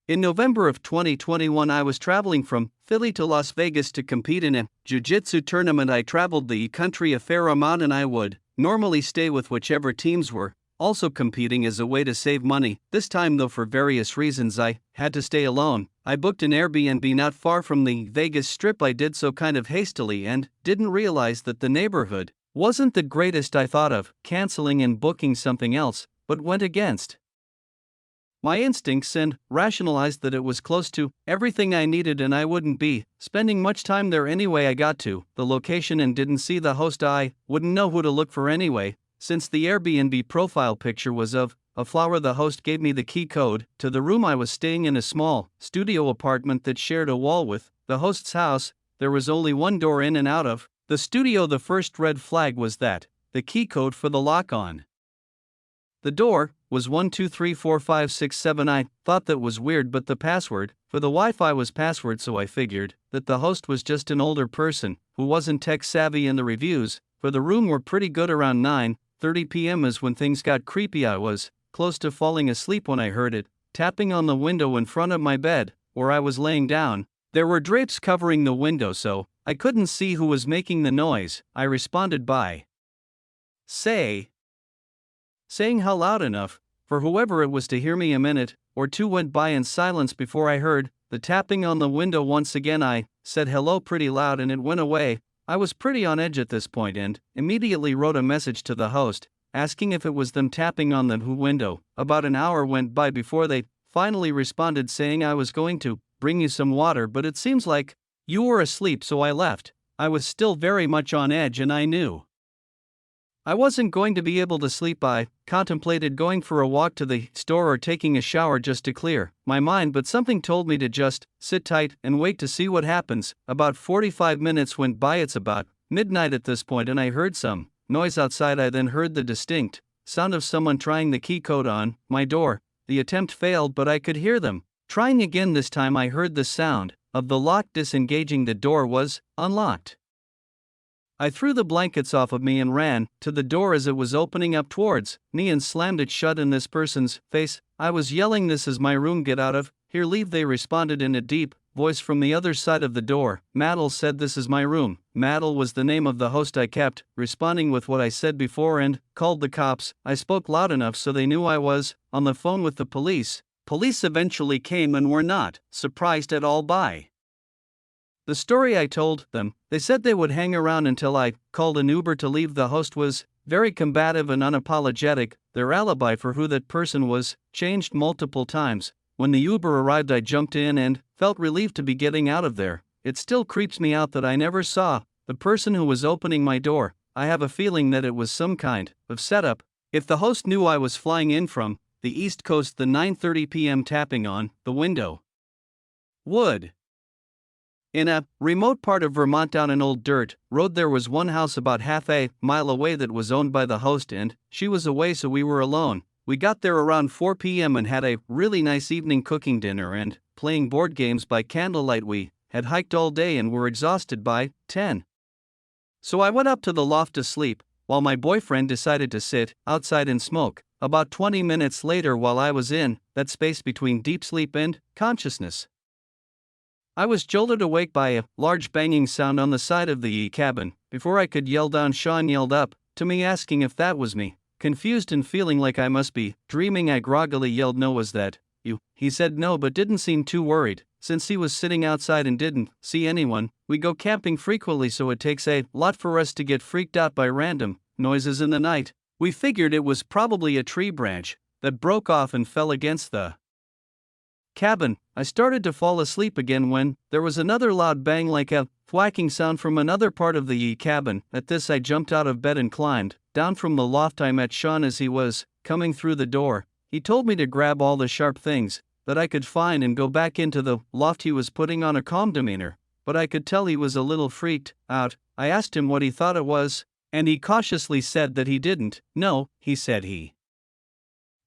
In November of 2021, I was traveling from Philly to Las Vegas to compete in a jiu-jitsu tournament. I traveled the country a fair amount and I would normally stay with whichever teams were also competing as a way to save money. This time, though, for various reasons, I had to stay alone. I booked an Airbnb not far from the Vegas Strip. I did so kind of hastily and didn't realize that the neighborhood wasn't the greatest. I thought of canceling and booking something else, but went against my instincts and rationalized that it was close to everything I needed and I wouldn't be spending much time there anyway. I got to the location and didn't see the host. I wouldn't know who to look for anyway, since the Airbnb profile picture was of a flower. The host gave me the key code to the room. I was staying in a small studio apartment that shared a wall with the host's house. There was only one door in and out of the studio. The first red flag was that the key code for the lock on the door was 123456 I thought that was weird, but the password for the Wi-Fi was password, so I figured that the host was just an older person who wasn't tech savvy, and the reviews for the room were pretty good. Around 9:30 p.m. is when things got creepy. I was close to falling asleep when I heard it tapping on the window in front of my bed, where I was laying down. There were drapes covering the window, so I couldn't see who was making the noise. I responded by saying how loud enough for whoever it was to hear me. A minute or two went by in silence before I heard the tapping on the window once again. I said hello pretty loud and it went away. I was pretty on edge at this point and immediately wrote a message to the host asking if it was them tapping on the window. About an hour went by before they finally responded, saying I was going to bring you some water, but it seems like you were asleep, so I left. I was still very much on edge and I knew I wasn't going to be able to sleep. I contemplated going for a walk to the store or taking a shower just to clear my mind, but something told me to just sit tight and wait to see what happens. About 45 minutes went by. It's about midnight at this point and I heard some noise outside. I then heard the distinct sound of someone trying the key code on my door. The attempt failed, but I could hear them trying again. This time I heard the sound of the lock disengaging. The door was unlocked. I threw the blankets off of me and ran to the door as it was opening up towards me and slammed it shut in this person's face. I was yelling, "This is my room, get out of here, leave." They responded in a deep voice from the other side of the door. Maddle said, "This is my room." Maddle was the name of the host. I kept responding with what I said before and called the cops. I spoke loud enough so they knew I was on the phone with the police. Police eventually came and were not surprised at all by the story I told them. They said they would hang around until I called an Uber to leave. The host was very combative and unapologetic. Their alibi for who that person was changed multiple times. When the Uber arrived, I jumped in and felt relieved to be getting out of there. It still creeps me out that I never saw the person who was opening my door. I have a feeling that it was some kind of setup. If the host knew I was flying in from the East Coast, the 9:30 p.m. tapping on the window would in a remote part of Vermont down an old dirt road. There was one house about half a mile away that was owned by the host, and she was away, so we were alone. We got there around 4 p.m. and had a really nice evening, cooking dinner and playing board games by candlelight. We had hiked all day and were exhausted by 10. So I went up to the loft to sleep, while my boyfriend decided to sit outside and smoke. About 20 minutes later, while I was in that space between deep sleep and consciousness, I was jolted awake by a large banging sound on the side of the cabin. Before I could yell down, Sean yelled up to me asking if that was me. Confused and feeling like I must be dreaming, I groggily yelled, "No, was that you?" He said no, but didn't seem too worried. Since he was sitting outside and didn't see anyone, we go camping frequently, so it takes a lot for us to get freaked out by random noises in the night. We figured it was probably a tree branch that broke off and fell against the cabin. I started to fall asleep again when there was another loud bang, like a thwacking sound from another part of the cabin. At this, I jumped out of bed and climbed down from the loft. I met Sean as he was coming through the door. He told me to grab all the sharp things that I could find and go back into the loft. He was putting on a calm demeanor, but I could tell he was a little freaked out. I asked him what he thought it was, and he cautiously said that he didn't know. He said he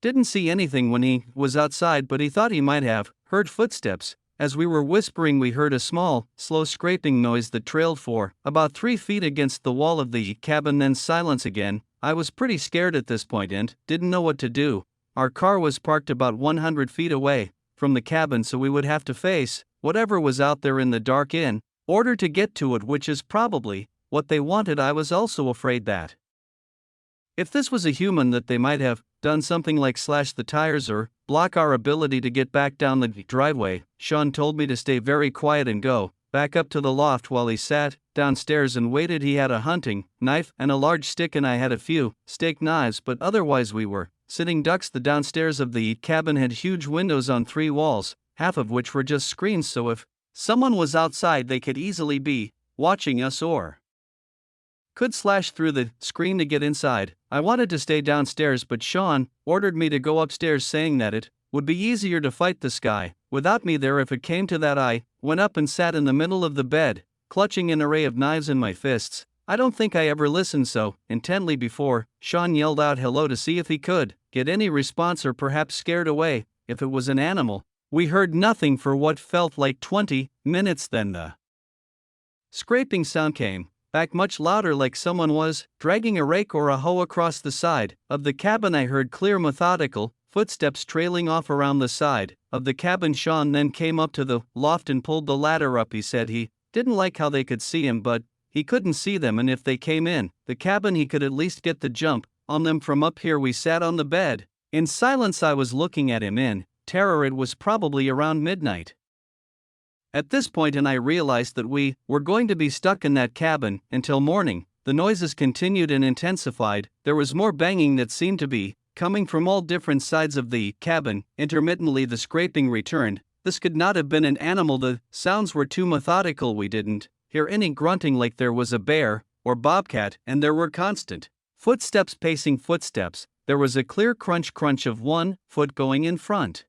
didn't see anything when he was outside, but he thought he might have heard footsteps. As we were whispering, we heard a small, slow scraping noise that trailed for about 3 feet against the wall of the cabin, then silence again. I was pretty scared at this point and didn't know what to do. Our car was parked about 100 feet away from the cabin so we would have to face whatever was out there in the dark in order to get to it, which is probably what they wanted. I was also afraid that if this was a human that they might have done something like slash the tires or block our ability to get back down the driveway. Sean told me to stay very quiet and go back up to the loft while he sat downstairs and waited. He had a hunting knife and a large stick, and I had a few steak knives, but otherwise we were sitting ducks. The downstairs of the cabin had huge windows on 3 walls, half of which were just screens, so if someone was outside they could easily be watching us or could slash through the screen to get inside. I wanted to stay downstairs, but Sean ordered me to go upstairs, saying that it would be easier to fight this guy without me there if it came to that. I went up and sat in the middle of the bed, clutching an array of knives in my fists. I don't think I ever listened so intently before. Sean yelled out hello to see if he could get any response or perhaps scared away if it was an animal. We heard nothing for what felt like 20 minutes. Then the scraping sound came back much louder, like someone was dragging a rake or a hoe across the side of the cabin. I heard clear, methodical footsteps trailing off around the side of the cabin. Sean then came up to the loft and pulled the ladder up. He said he didn't like how they could see him, but he couldn't see them, and if they came in the cabin he could at least get the jump on them from up here. We sat on the bed in silence. I was looking at him in terror. It was probably around midnight at this point, and I realized that we were going to be stuck in that cabin until morning. The noises continued and intensified. There was more banging that seemed to be coming from all different sides of the cabin. Intermittently the scraping returned. This could not have been an animal. The sounds were too methodical. We didn't hear any grunting like there was a bear or bobcat, and there were constant footsteps, pacing footsteps. There was a clear crunch of one foot going in front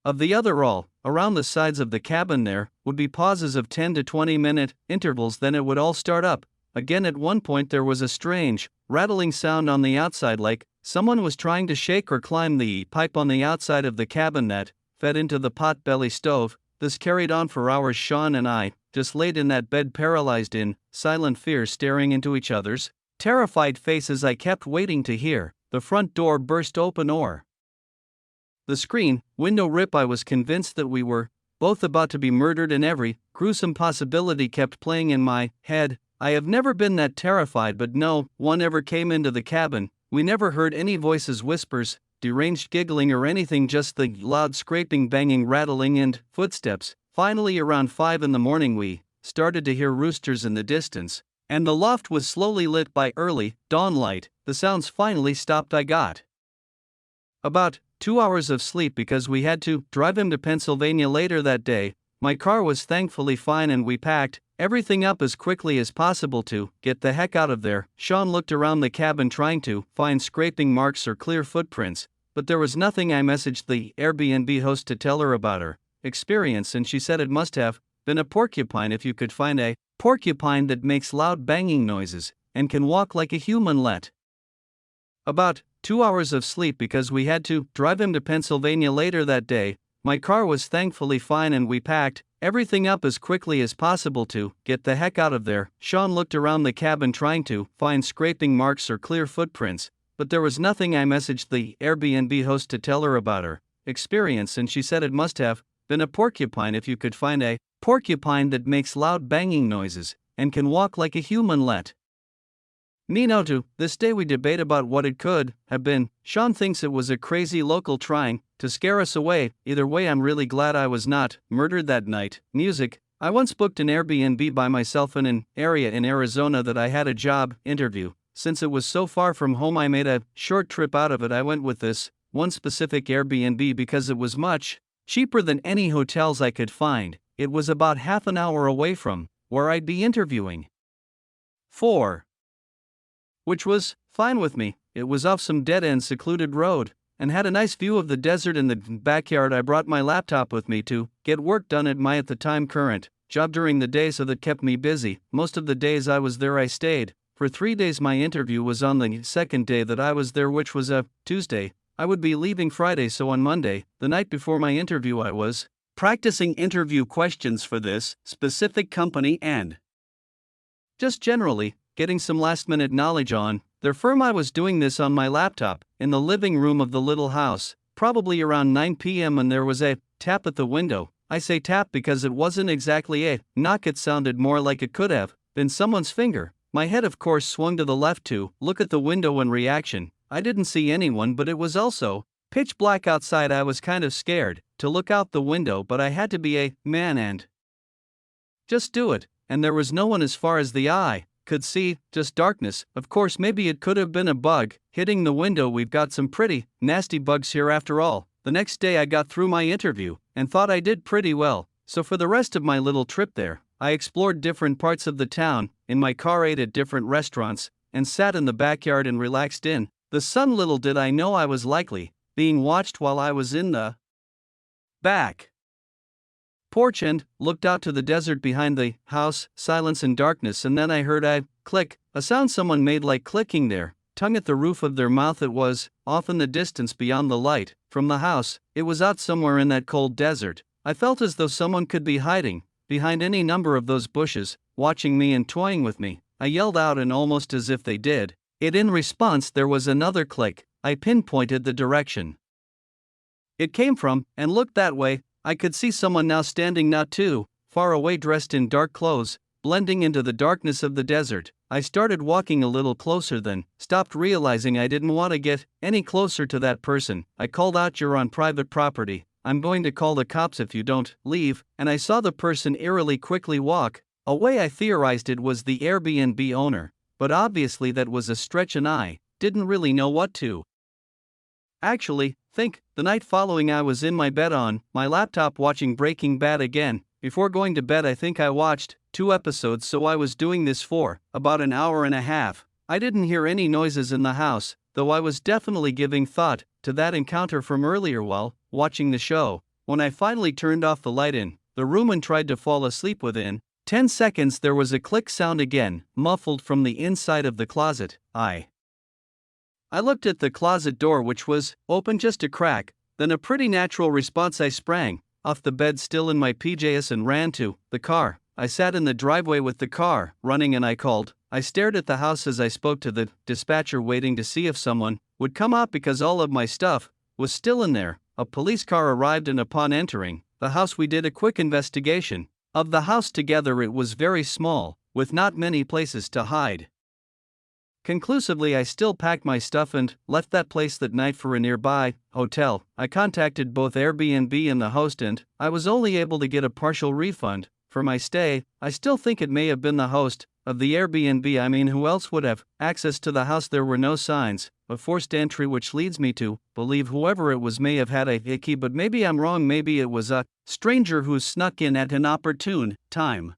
of the other. All around the sides of the cabin there would be pauses of 10 to 20 minute intervals, then it would all start up again. At one point there was a strange rattling sound on the outside, like someone was trying to shake or climb the pipe on the outside of the cabin that fed into the pot-belly stove. This carried on for hours. Sean and I just laid in that bed, paralyzed in silent fear, staring into each other's terrified faces. I kept waiting to hear the front door burst open or the screen window rip. I was convinced that we were both about to be murdered, and every gruesome possibility kept playing in my head. I have never been that terrified, but no one ever came into the cabin. We never heard any voices, whispers, deranged giggling, or anything, just the loud scraping, banging, rattling, and footsteps. Finally, around 5 in the morning, we started to hear roosters in the distance, and the loft was slowly lit by early dawn light. The sounds finally stopped. I got about 2 hours of sleep because we had to drive him to Pennsylvania later that day. My car was thankfully fine, and we packed everything up as quickly as possible to get the heck out of there. Sean looked around the cabin trying to find scraping marks or clear footprints, but there was nothing. I messaged the Airbnb host to tell her about her experience, and she said it must have been a porcupine. If you could find a porcupine that makes loud banging noises and can walk like a human, let about 2 hours of sleep because we had to drive him to Pennsylvania later that day. My car was thankfully fine, and we packed everything up as quickly as possible to get the heck out of there. Sean looked around the cabin trying to find scraping marks or clear footprints, but there was nothing. I messaged the Airbnb host to tell her about her experience, and she said it must have been a porcupine. If you could find a porcupine that makes loud banging noises and can walk like a human, let me know. To this day we debate about what it could have been. Sean thinks it was a crazy local trying to scare us away. Either way, I'm really glad I was not murdered that night. Music. I once booked an Airbnb by myself in an area in Arizona that I had a job interview. Since it was so far from home, I made a short trip out of it. I went with this one specific Airbnb because it was much cheaper than any hotels I could find. It was about half an hour away from where I'd be interviewing for, which was fine with me. It was off some dead-end secluded road and had a nice view of the desert in the backyard. I brought my laptop with me to get work done at my, at the time, current job during the day, so that kept me busy. Most of the days I was there I stayed for 3 days. My interview was on the second day that I was there, which was a Tuesday. I would be leaving Friday, so on Monday, the night before my interview, I was practicing interview questions for this specific company and just generally getting some last-minute knowledge on their firm. I was doing this on my laptop in the living room of the little house probably around 9 p.m. and there was a tap at the window. I say tap because it wasn't exactly a knock, it sounded more like it could have been someone's finger. My head of course swung to the left to look at the window in reaction. I didn't see anyone, but it was also pitch black outside. I was kind of scared to look out the window, but I had to be a man and just do it, and there was no one as far as the eye could see, just darkness. Of course, maybe it could have been a bug hitting the window. We've got some pretty nasty bugs here after all. The next day I got through my interview and thought I did pretty well. So for the rest of my little trip there, I explored different parts of the town, in my car ate at different restaurants, and sat in the backyard and relaxed in the sun. Little did I know I was likely being watched while I was in the back porch and looked out to the desert behind the house, silence and darkness, and then I heard a click, a sound someone made like clicking their tongue at the roof of their mouth. It was off in the distance beyond the light from the house. It was out somewhere in that cold desert. I felt as though someone could be hiding behind any number of those bushes, watching me and toying with me. I yelled out, and almost as if they did it in response, there was another click. I pinpointed the direction it came from and looked that way. I could see someone now standing not too far away, dressed in dark clothes, blending into the darkness of the desert. I started walking a little closer, then stopped, realizing I didn't want to get any closer to that person. I called out, "You're on private property. I'm going to call the cops if you don't leave," and I saw the person eerily quickly walk away. I theorized it was the Airbnb owner, but obviously that was a stretch and I didn't really know what to actually think. The night following, I was in my bed on my laptop watching Breaking Bad again. Before going to bed, I think I watched 2 episodes, so I was doing this for about an hour and a half. I didn't hear any noises in the house, though I was definitely giving thought to that encounter from earlier while watching the show. When I finally turned off the light in the room and tried to fall asleep, within 10 seconds there was a click sound again, muffled from the inside of the closet. I looked at the closet door, which was open just a crack. Then a pretty natural response, I sprang off the bed, still in my PJs, and ran to the car. I sat in the driveway with the car running and I called. I stared at the house as I spoke to the dispatcher, waiting to see if someone would come out because all of my stuff was still in there. A police car arrived, and upon entering the house we did a quick investigation of the house together. It was very small, with not many places to hide. Conclusively, I still packed my stuff and left that place that night for a nearby hotel. I contacted both Airbnb and the host, and I was only able to get a partial refund for my stay. I still think it may have been the host of the Airbnb. I mean, who else would have access to the house? There were no signs of forced entry, which leads me to believe whoever it was may have had a key, but maybe I'm wrong. Maybe it was a stranger who snuck in at an opportune time.